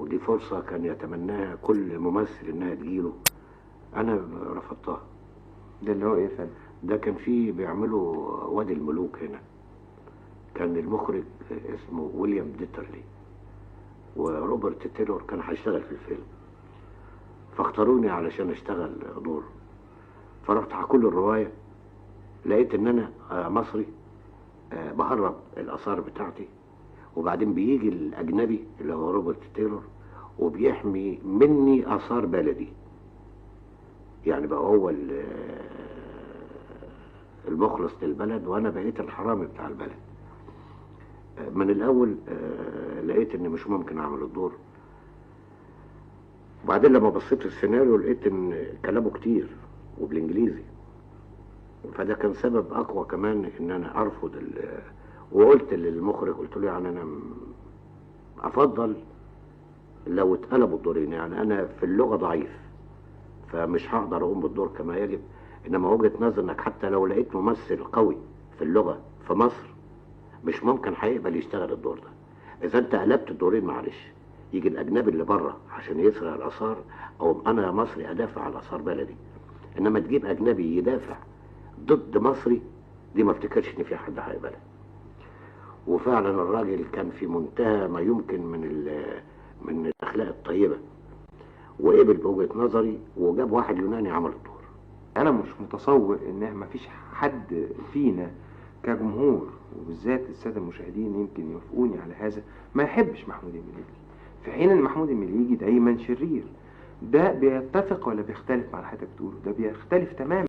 ودي فرصة كان يتمناها كل ممثل انها تجيله. انا رفضتها. ده اللي هو ايه يا فندم؟ ده كان فيه بيعملوا وادي الملوك هنا، كان المخرج اسمه ويليام ديترلي، وروبرت تيلور كان هيشتغل في الفيلم، فاختاروني علشان اشتغل دور. فرحت على كل الرواية، لقيت ان انا مصري بهرب الاثار بتاعتي، وبعدين بيجي الاجنبي اللي هو روبرت تيلور وبيحمي مني اثار بلدي. يعني بقى هو المخلص للبلد وانا بقيت الحرامي بتاع البلد. من الاول لقيت ان مش ممكن اعمل الدور، وبعدين لما بصيت في السيناريو لقيت ان كلامه كتير وبالانجليزي، فده كان سبب اقوى كمان ان انا ارفض وقلت للمخرج، قلت له يعني انا افضل لو اتقلبوا الدورين، يعني انا في اللغه ضعيف فمش هقدر اقوم بالدور كما يجب، انما وجهه نظر انك حتى لو لقيت ممثل قوي في اللغه في مصر مش ممكن هيقبل يشتغل الدور ده. اذا انت قلبت الدورين معلش يجي الاجنبي اللي بره عشان يسرق الاثار، او انا مصري ادافع عن اثار بلدي، انما تجيب اجنبي يدافع ضد مصري، دي ما افتكرش ان في حد هيقبلها. وفعلا الراجل كان في منتهى ما يمكن من الاخلاق الطيبه، وقبل بوجهه نظري وجاب واحد يوناني عمل الدور. انا مش متصور ان مفيش حد فينا كجمهور وبالذات الساده المشاهدين يمكن يوافقوني على هذا ما يحبش محمود المليجي، في حين ان محمود المليجي دايما شرير. ده بيتفق ولا بيختلف مع اللي حضرتك بتقوله؟ ده بيختلف تماما.